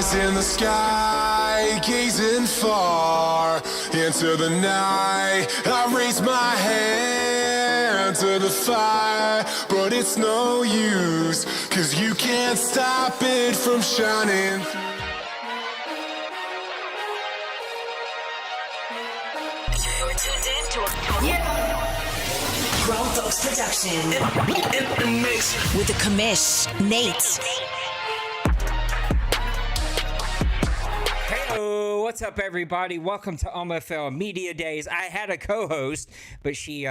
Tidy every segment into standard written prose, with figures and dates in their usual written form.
Eyes in the sky, gazing far into the night. I raise my hand to the fire, but it's no use, 'cause you can't stop it from shining. You're tuned in to Grown Folks Production. In the mix With the commish, Nate. Hey, what's up, everybody? Welcome to OMFL Media Days. I had a co-host, but she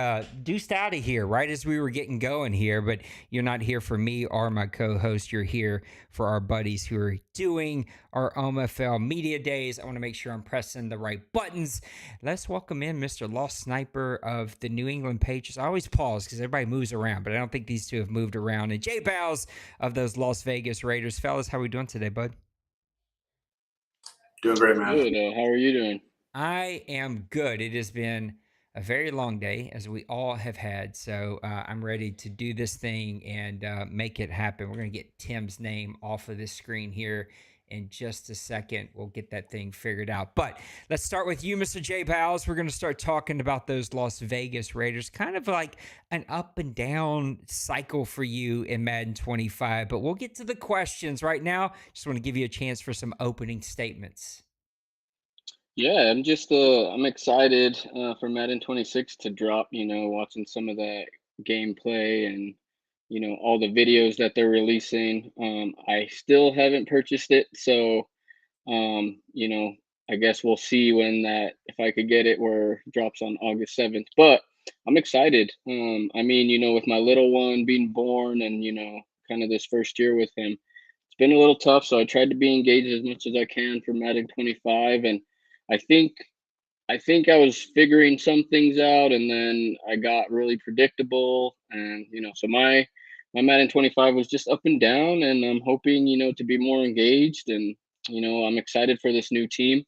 deuced out of here right as we were getting going here. But you're not here for me or my co-host. You're here for our buddies who are doing our OMFL Media Days. I want to make sure I'm pressing the right buttons. Let's welcome in Mr. Lost Sniper of the New England Patriots. I always pause because everybody moves around, but I don't think these two have moved around. And Jay Bowles of those Las Vegas Raiders. Fellas, how we doing today, bud? Doing great, man. Good. How are you doing? I am good. It has been a very long day, as we all have had. So I'm ready to do this thing and make it happen. We're going to get Tim's name off of this screen here in just a second. We'll get that thing figured out. But let's start with you, Mr. J. Bowles. We're going to start talking about those Las Vegas Raiders, kind of like an up and down cycle for you in Madden 25. But we'll get to the questions right now. Just want to give you a chance for some opening statements. Yeah, I'm excited for Madden 26 to drop, watching some of that gameplay and, all the videos that they're releasing. I still haven't purchased it, so, I guess we'll see if I could get it where it drops on August 7th. But I'm excited. With my little one being born and, kind of this first year with him, it's been a little tough. So I tried to be engaged as much as I can for Madden 25, and I think I was figuring some things out, and then I got really predictable, and so my Madden 25 was just up and down, and I'm hoping to be more engaged, and I'm excited for this new team,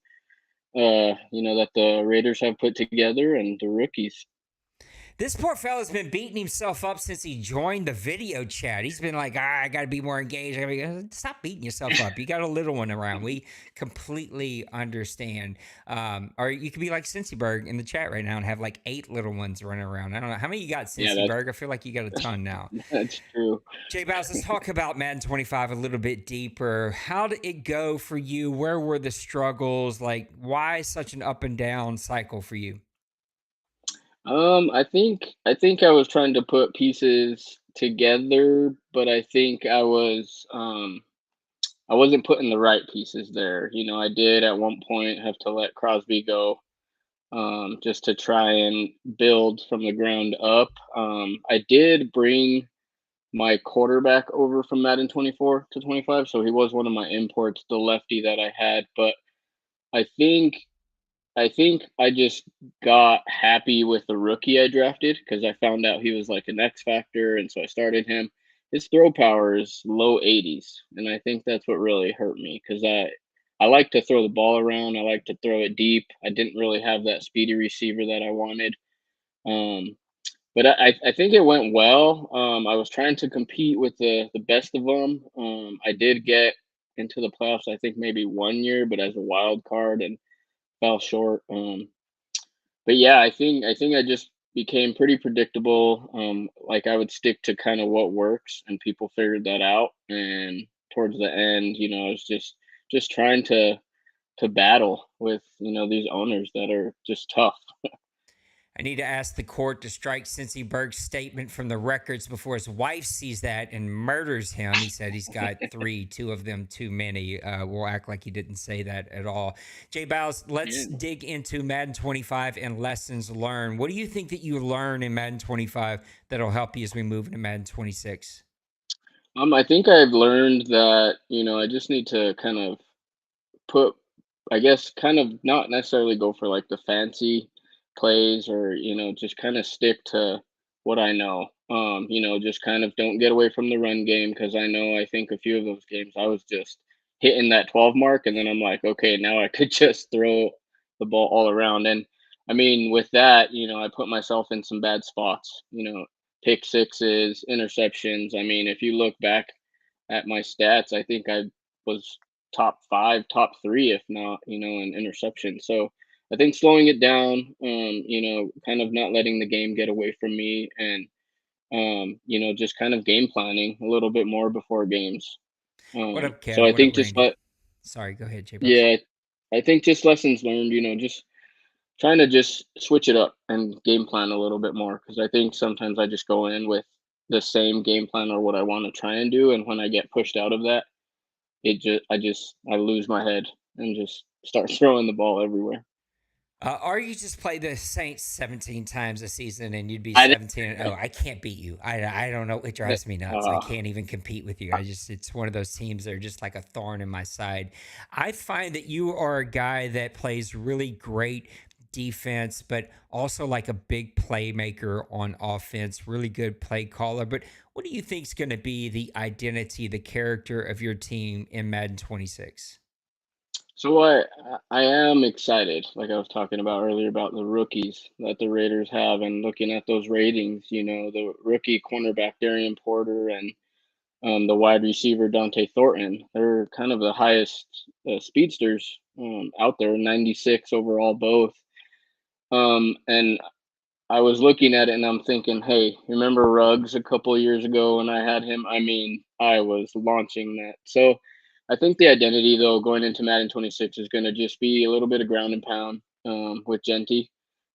that the Raiders have put together and the rookies. This poor fella's been beating himself up since he joined the video chat. He's been like, I got to be more engaged. Stop beating yourself up. You got a little one around. We completely understand. Or you could be like Cincyberg in the chat right now and have like 8 little ones running around. I don't know. How many you got, Cincyberg? I feel like you got a ton now. That's true. Jay Bowles, let's talk about Madden 25 a little bit deeper. How did it go for you? Where were the struggles? Like, why such an up and down cycle for you? I think I was trying to put pieces together, but I think I wasn't putting the right pieces there. I did at one point have to let Crosby go, just to try and build from the ground up. I did bring my quarterback over from Madden 24 to 25, so he was one of my imports, the lefty that I had, but I think I think I just got happy with the rookie I drafted because I found out he was like an X factor, and so I started him. His throw power is low 80s, and I think that's what really hurt me because I like to throw the ball around. I like to throw it deep. I didn't really have that speedy receiver that I wanted. Um, but I think it went well. I was trying to compete with the best of them. I did get into the playoffs, I think maybe 1 year, but as a wild card and fell short. But yeah, I think I just became pretty predictable. Like I would stick to kind of what works, and people figured that out. And towards the end, I was just trying to battle with these owners that are just tough. I need to ask the court to strike Cincy Berg's statement from the records before his wife sees that and murders him. He said he's got 3, 2 of them too many. We'll act like he didn't say that at all. Jay Bowles, let's dig into Madden 25 and lessons learned. What do you think that you learn in Madden 25 that'll help you as we move into Madden 26? I think I've learned that I just need to kind of put, I guess, kind of not necessarily go for like the fancy plays or just kind of stick to what I know. Just kind of don't get away from the run game because I think a few of those games I was just hitting that 12 mark, and then I'm like, okay, now I could just throw the ball all around. And I mean, with that, I put myself in some bad spots, pick sixes, interceptions. I mean, if you look back at my stats, I think I was top 5, top 3, if not, in interception. So I think slowing it down, kind of not letting the game get away from me, and just kind of game planning a little bit more before games. What up, So Kev? I What up, think just Randy? Sorry, go ahead, J Bros. yeah, I think just lessons learned, just trying to just switch it up and game plan a little bit more, because I think sometimes I just go in with the same game plan or what I want to try and do, and when I get pushed out of that, I lose my head and just start throwing the ball everywhere. Or you just play the Saints 17 times a season and you'd be I 17 and oh, I can't beat you. I don't know. It think drives me nuts. I can't even compete with you. It's one of those teams that are just like a thorn in my side. I find that you are a guy that plays really great defense, but also like a big playmaker on offense, really good play caller. But what do you think is going to be the identity, the character of your team in Madden 26? So I am excited, like I was talking about earlier, about the rookies that the Raiders have, and looking at those ratings. The rookie cornerback Darian Porter and the wide receiver Dante Thornton. They're kind of the highest speedsters out there, 96 overall both. And I was looking at it and I'm thinking, hey, remember Ruggs a couple of years ago when I had him? I mean, I was launching that. So I think the identity, though, going into Madden 26 is going to just be a little bit of ground and pound with Genty,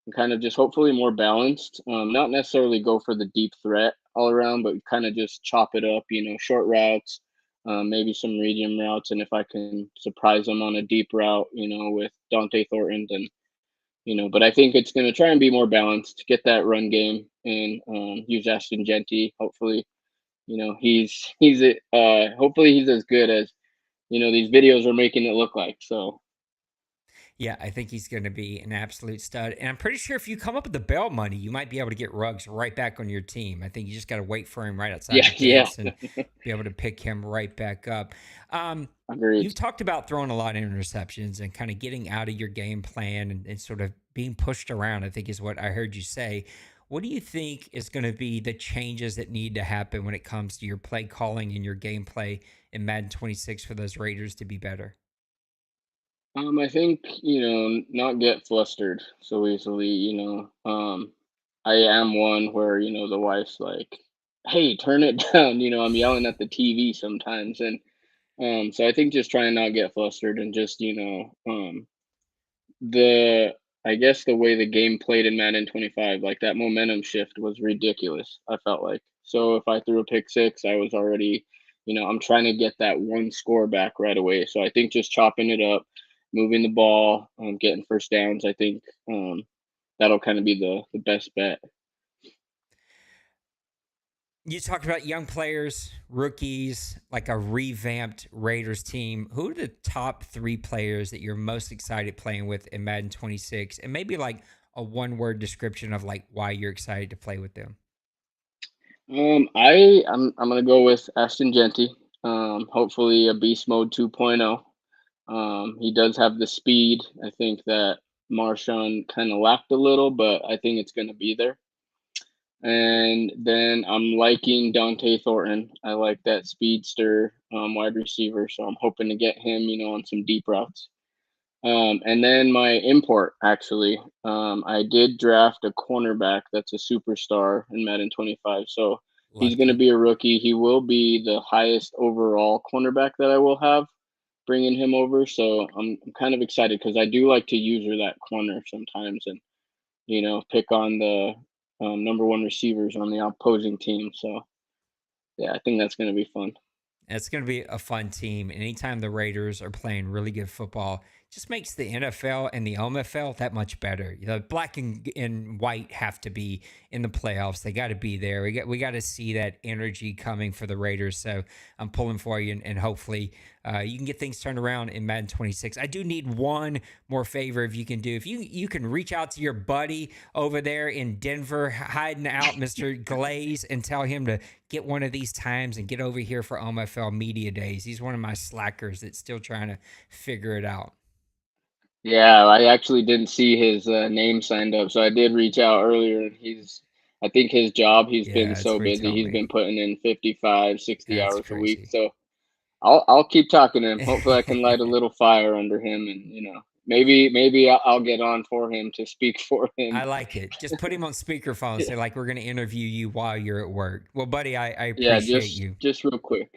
and kind of just hopefully more balanced. Not necessarily go for the deep threat all around, but kind of just chop it up, short routes, maybe some medium routes. And if I can surprise them on a deep route, with Dante Thornton, then but I think it's going to try and be more balanced, get that run game, and use Ashton Genty. Hopefully, hopefully he's as good as these videos are making it look like. So Yeah, I think he's going to be an absolute stud. And I'm pretty sure if you come up with the Bell money, you might be able to get Ruggs right back on your team. I think you just got to wait for him right outside yeah, the yeah, fence and be able to pick him right back up. agreed. You've talked about throwing a lot of interceptions and kind of getting out of your game plan and sort of being pushed around, I think is what I heard you say. What do you think is going to be the changes that need to happen when it comes to your play calling and your gameplay in Madden 26 for those Raiders to be better? I think not get flustered so easily. I am one where the wife's like, "Hey, turn it down." I'm yelling at the TV sometimes, and so I think just try and not get flustered and just the I guess the way the game played in Madden 25, like that momentum shift was ridiculous. I felt like, so if I threw a pick six, I was already, I'm trying to get that one score back right away. So I think just chopping it up, moving the ball, getting first downs. I think that'll kind of be the best bet. You talked about young players, rookies, like a revamped Raiders team. Who are the top three players that you're most excited playing with in Madden 26? And maybe like a one word description of like why you're excited to play with them. I'm gonna go with Ashton Genty. Hopefully a beast mode 2.0. He does have the speed. I think that Marshawn kind of lacked a little, but I think it's going to be there. And then I'm liking Dante Thornton. I like that speedster wide receiver, so I'm hoping to get him, on some deep routes. And then my import, actually, I did draft a cornerback that's a superstar in Madden 25. So he's going to Lucky. be a rookie. He will be the highest overall cornerback that I will have, bringing him over. So I'm kind of excited because I do like to user that corner sometimes, and pick on the number one receivers on the opposing team. So yeah, I think that's going to be fun. It's going to be a fun team. And anytime the Raiders are playing really good football, it just makes the NFL and the OMFL that much better. The black and white have to be in the playoffs. They got to be there. We got to see that energy coming for the Raiders. So I'm pulling for you, and hopefully you can get things turned around in Madden 26. I do need one more favor if you can do. If you can reach out to your buddy over there in Denver, hiding out, Mr. Glaze, and tell him to get one of these times and get over here for OMFL Media Days. He's one of my slackers that's still trying to figure it out. Yeah, I actually didn't see his name signed up, so I did reach out earlier. I think his job, he's been Yeah, that's so what he busy. told He's me. been putting in 55, 60 That's hours a week. crazy. So I'll keep talking to him. Hopefully, I can light a little fire under him, and maybe I'll get on for him to speak for him. I like it. Just put him on speakerphone. Say like we're going to interview you while you're at work. Well, buddy, I Yeah, appreciate you. just real quick.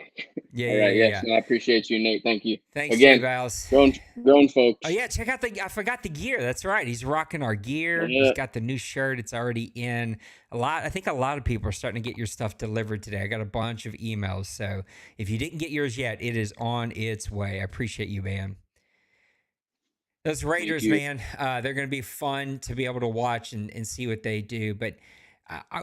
Yeah, All yeah, right. yeah, Yes, yeah. and I appreciate you, Nate. Thank you Thanks, J again. Vals. Grown folks. Oh yeah, check out I forgot the gear. That's right. He's rocking our gear. Yeah. He's got the new shirt. It's already in. I think a lot of people are starting to get your stuff delivered today. I got a bunch of emails. So if you didn't get yours yet, it is on its way. I appreciate you, man. Those Raiders, you. man, they're going to be fun to be able to watch and see what they do. But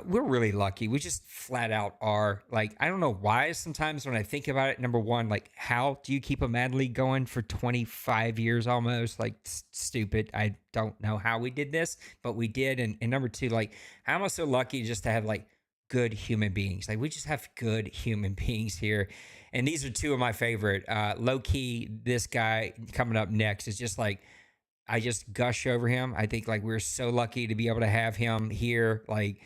we're really lucky. We just flat out are. Like, I don't know why sometimes when I think about it, number one, like, how do you keep a Mad League going for 25 years almost? Like, stupid. I don't know how we did this, but we did. And number two, like, how am I so lucky just to have, like, good human beings? Like, we just have good human beings here. And these are two of my favorite. Low key, this guy coming up next is just like, I just gush over him. I think like we're so lucky to be able to have him here. Like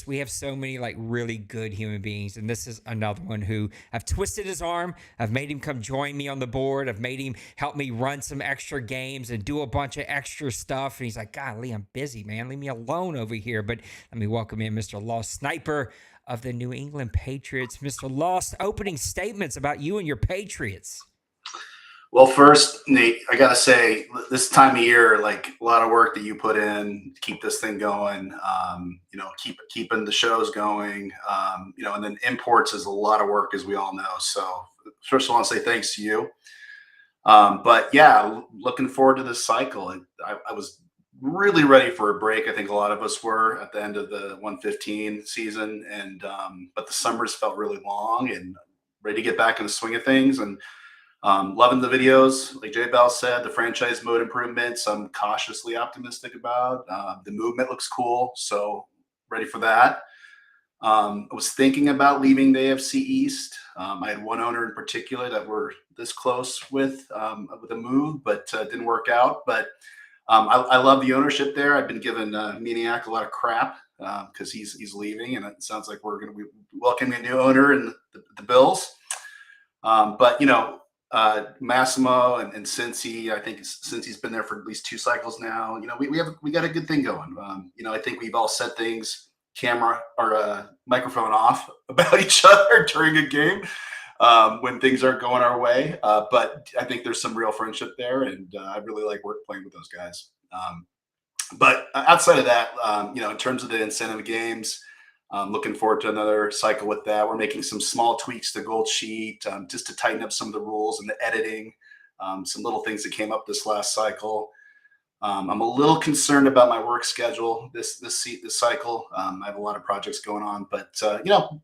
we have so many like really good human beings. And this is another one who I've twisted his arm. I've made him come join me on the board. I've made him help me run some extra games and do a bunch of extra stuff. And he's like, golly, I'm busy, man. Leave me alone over here. But let me welcome in Mr. Lost Sniper of the New England Patriots. Mr. Lost, opening statements about you and your Patriots. Well, first, Nate, I got to say, this time of year, like a lot of work that you put in to keep this thing going, keeping the shows going, and then imports is a lot of work, as we all know. So first, I want to say thanks to you. But yeah, looking forward to this cycle. I was really ready for a break. I think a lot of us were at the end of the 115 season, but the summers felt really long and ready to get back in the swing of things. And loving the videos, like Jay Bell said, the franchise mode improvements. I'm cautiously optimistic about. The movement looks cool, so ready for that. I was thinking about leaving the AFC East. I had one owner in particular that we're this close with a move, but didn't work out. But I love the ownership there. I've been giving Maniac a lot of crap because he's leaving, and it sounds like we're going to be welcoming a new owner in the Bills. But Massimo and Cincy, I think since he's been there for at least 2 cycles now, we got a good thing going. I think we've all said things camera or microphone off about each other during a game when things aren't going our way. But I think there's some real friendship there, and I really like playing with those guys. But outside of that, in terms of the incentive games, looking forward to another cycle with that. We're making some small tweaks to Gold Sheet just to tighten up some of the rules and the editing, some little things that came up this last cycle. I'm a little concerned about my work schedule this cycle. I have a lot of projects going on, but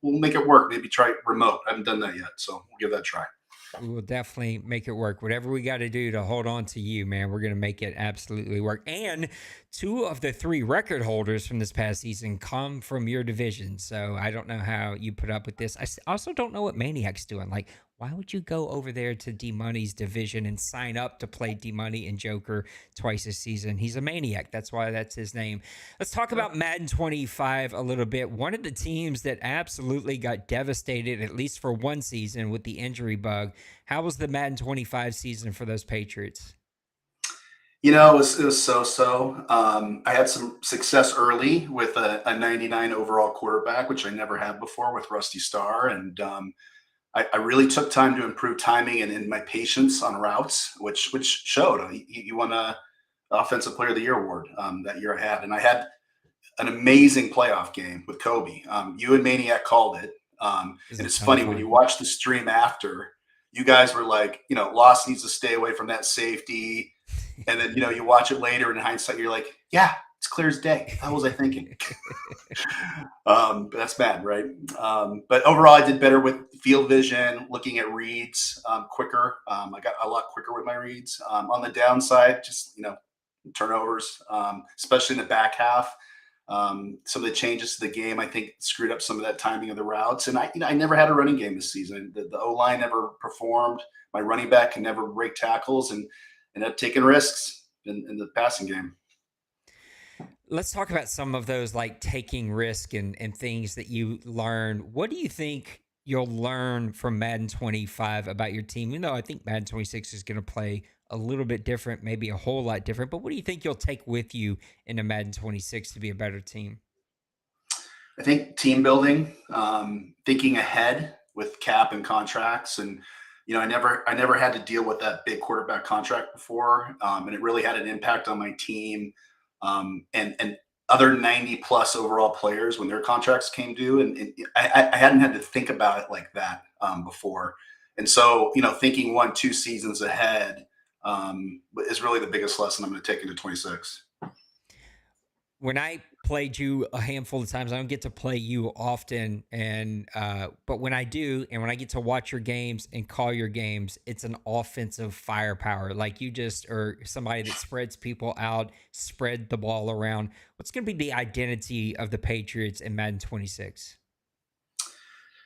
we'll make it work. Maybe try remote. I haven't done that yet, so we'll give that a try. We will definitely make it work. Whatever we got to do to hold on to you, man, we're going to make it absolutely work. And 2 of the 3 record holders from this past season come from your division. So I don't know how you put up with this. I also don't know what Maniac's doing. Like, why would you go over there to D-Money's division and sign up to play D-Money and Joker twice this season? He's a maniac. That's why that's his name. Let's talk about Madden 25 a little bit. One of the teams that absolutely got devastated, at least for one season, with the injury bug. How was the Madden 25 season for those Patriots? It was so. I had some success early with a 99 overall quarterback, which I never had before with Rusty Starr. And I really took time to improve timing and my patience on routes, which showed. He won a Offensive Player of the Year award that year I had. And I had an amazing playoff game with Kobe. You and Maniac called it. And it's funny when you watch the stream after, you guys were like, Lost needs to stay away from that safety. And then, you watch it later in hindsight, you're like, yeah, it's clear as day. How was I thinking? But that's bad, right? But overall, I did better with field vision, looking at reads quicker. I got a lot quicker with my reads. On the downside, just, turnovers, especially in the back half. Some of the changes to the game, I think, screwed up some of that timing of the routes. And I never had a running game this season. The O-line never performed. My running back can never break tackles and ended up taking risks in the passing game. Let's talk about some of those, like taking risk and things that you learned. What do you think you'll learn from Madden 25 about your team? Even though I think Madden 26 is going to play a little bit different, maybe a whole lot different. But what do you think you'll take with you into Madden 26 to be a better team? I think team building, thinking ahead with cap and contracts, and I never had to deal with that big quarterback contract before, and it really had an impact on my team, and other 90 plus overall players when their contracts came due, and I hadn't had to think about it like that before, and so thinking 1-2 seasons ahead is really the biggest lesson I'm going to take into 26. When I played you a handful of times, I don't get to play you often, and but when I do, and when I get to watch your games and call your games, it's an offensive firepower. Like you just are somebody that spreads people out, spread the ball around. What's going to be the identity of the Patriots in Madden 26?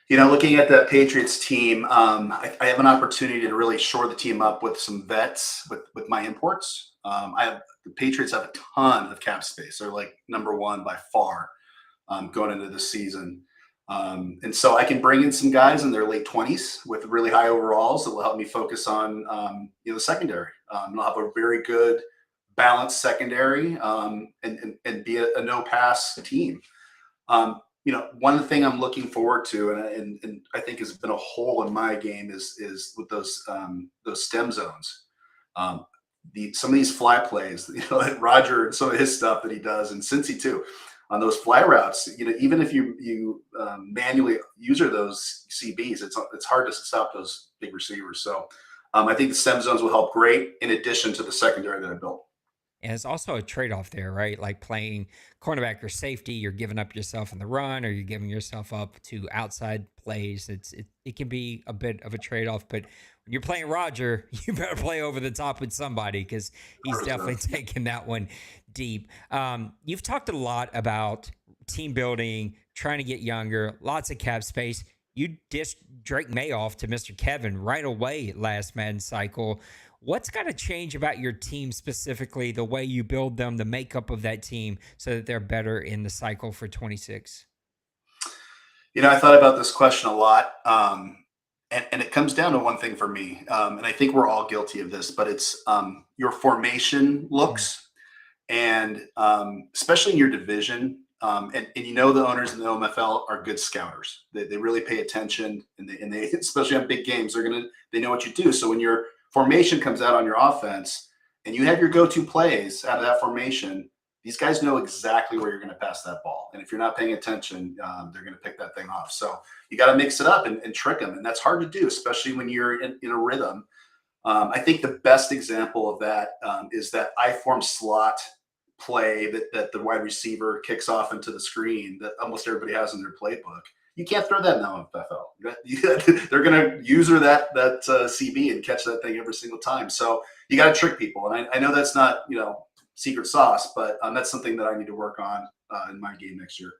Looking at that Patriots team, I have an opportunity to really shore the team up with some vets with my imports. The Patriots have a ton of cap space. They're like number one by far going into this season. And so I can bring in some guys in their late 20s with really high overalls that will help me focus on the secondary. I'll have a very good balanced secondary and be a no pass team. One thing I'm looking forward to, and I think has been a hole in my game is with those stem zones. Some of these fly plays, like Roger and some of his stuff that he does, and Cincy too, on those fly routes. Even if you manually user those CBs, it's hard to stop those big receivers. So I think the stem zones will help great in addition to the secondary that I built. And it's also a trade off there, right? Like playing cornerback or safety, you're giving up yourself in the run, or you're giving yourself up to outside plays. It can be a bit of a trade off, but when you're playing Roger, you better play over the top with somebody because he's definitely taking that one deep. You've talked a lot about team building, trying to get younger, lots of cap space. You dished Drake May off to Mr. Kevin right away last Madden cycle. What's got to change about your team specifically, the way you build them, the makeup of that team, so that they're better in the cycle for 26? I thought about this question a lot, and it comes down to one thing for me, and I think we're all guilty of this, but it's your formation looks, and especially in your division, and the owners in the OMFL are good scouters. They really pay attention, and they especially on big games, they know what you do. So when your formation comes out on your offense, and you have your go-to plays out of that formation, these guys know exactly where you're going to pass that ball. And if you're not paying attention, they're going to pick that thing off. So you got to mix it up and trick them. And that's hard to do, especially when you're in a rhythm. I think the best example of that is that I-form slot play that the wide receiver kicks off into the screen that almost everybody has in their playbook. You can't throw that in the OMFL. They're going to user that CB and catch that thing every single time. So you got to trick people. And I know that's not, secret sauce, but that's something that I need to work on in my game next year.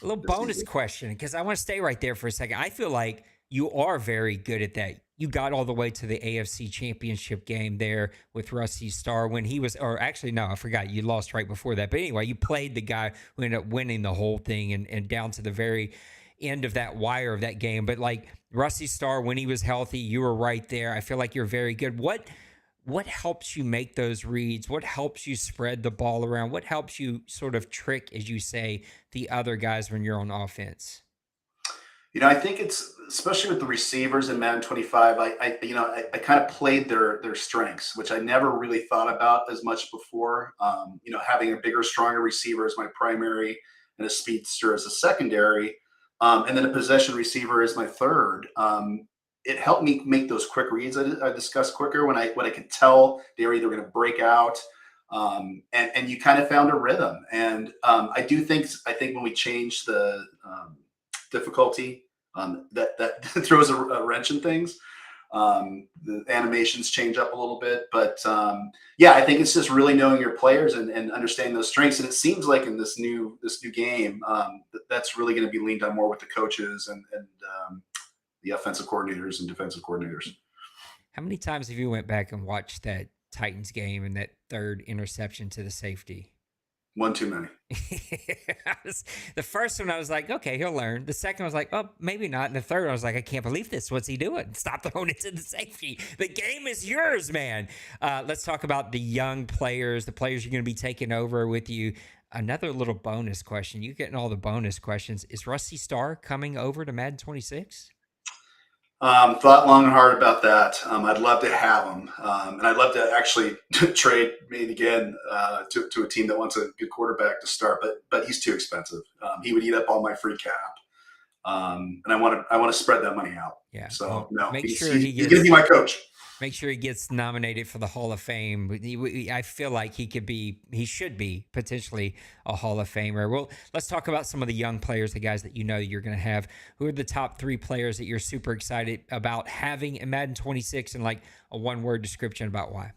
A little bonus question, because I want to stay right there for a second. I feel like you are very good at that. You got all the way to the AFC Championship game there with Rusty Starr when he was, or actually, no, I forgot. You lost right before that. But anyway, you played the guy who ended up winning the whole thing and down to the very end of that wire of that game. But like Rusty Starr, when he was healthy, you were right there. I feel like you're very good. What helps you make those reads? What helps you spread the ball around? What helps you sort of trick, as you say, the other guys when you're on offense? I think it's especially with the receivers in Madden 25. I kind of played their strengths, which I never really thought about as much before. Having a bigger, stronger receiver as my primary and a speedster as a secondary, and then a possession receiver as my third. It helped me make those quick reads I discussed quicker when I could tell they were either going to break out, and you kind of found a rhythm. And I think when we changed the difficulty, that throws a wrench in things. The animations change up a little bit, but I think it's just really knowing your players and understanding those strengths. And it seems like in this new game, that's really going to be leaned on more with the coaches and the offensive coordinators and defensive coordinators. How many times have you went back and watched that Titans game and that third interception to the safety? One too many. The first one, I was like, okay, he'll learn. The second, I was like, oh, maybe not. And the third, I was like, I can't believe this. What's he doing? Stop throwing it to the safety. The game is yours, man. Let's talk about the young players, the players you're going to be taking over with you. Another little bonus question. You're getting all the bonus questions. Is Rusty Starr coming over to Madden 26? Thought long and hard about that. I'd love to have him, and I'd love to actually trade me again to a team that wants a good quarterback to start. But he's too expensive. He would eat up all my free cap, and I want to spread that money out. Yeah. So well, no, make he's sure he going to be my coach. Make sure he gets nominated for the Hall of Fame. I feel like he should be potentially a Hall of Famer. Well, let's talk about some of the young players, the guys that you know you're going to have. Who are the top 3 players that you're super excited about having in Madden 26, and like a one-word description about why?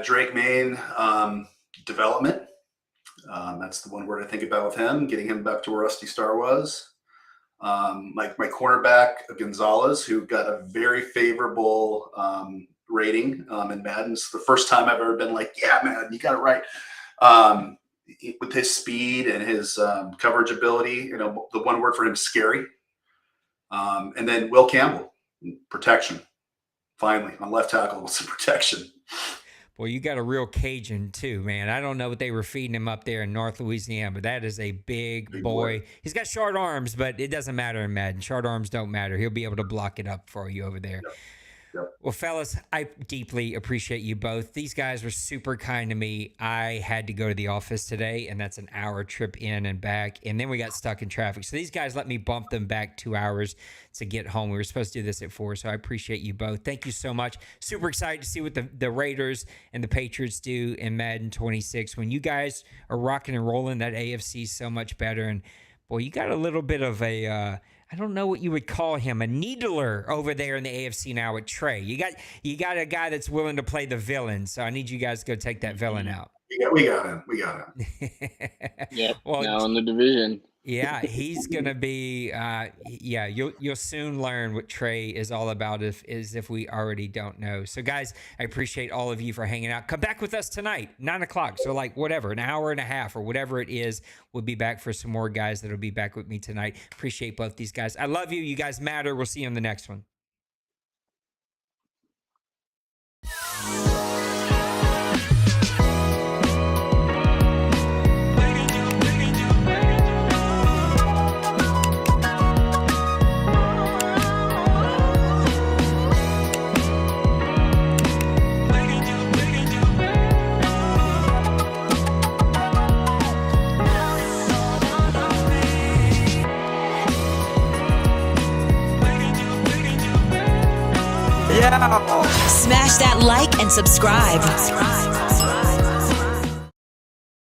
Drake Main, development. That's the one word I think about with him, getting him back to where Rusty Starr was. Like my cornerback Gonzalez, who got a very favorable rating in Madden. It's the first time I've ever been like, yeah, man, you got it right. With his speed and his coverage ability, the one word for him is scary. And then Will Campbell, protection. Finally, on left tackle with some protection. Well, you got a real Cajun too, man. I don't know what they were feeding him up there in North Louisiana, but that is a big boy. He's got short arms, but it doesn't matter in Madden. Short arms don't matter. He'll be able to block it up for you over there. Yep. Yep. Well, fellas, I deeply appreciate you both. These guys were super kind to me. I had to go to the office today, and that's an hour trip in and back, and then we got stuck in traffic. So these guys let me bump them back 2 hours to get home. We were supposed to do this at 4, so I appreciate you both. Thank you so much. Super excited to see what the Raiders and the Patriots do in Madden 26. When you guys are rocking and rolling, that AFC is so much better. And, boy, you got a little bit of a I don't know what you would call him, a needler over there in the AFC now with Trey. You got a guy that's willing to play the villain, so I need you guys to go take that villain out. We got him. Yep. Well, now in the division. Yeah, he's gonna be. You'll soon learn what Trey is all about. If we already don't know. So, guys, I appreciate all of you for hanging out. Come back with us tonight, 9:00. So, like whatever, an hour and a half or whatever it is, we'll be back for some more guys that'll be back with me tonight. Appreciate both these guys. I love you. You guys matter. We'll see you on the next one. Smash that like and subscribe.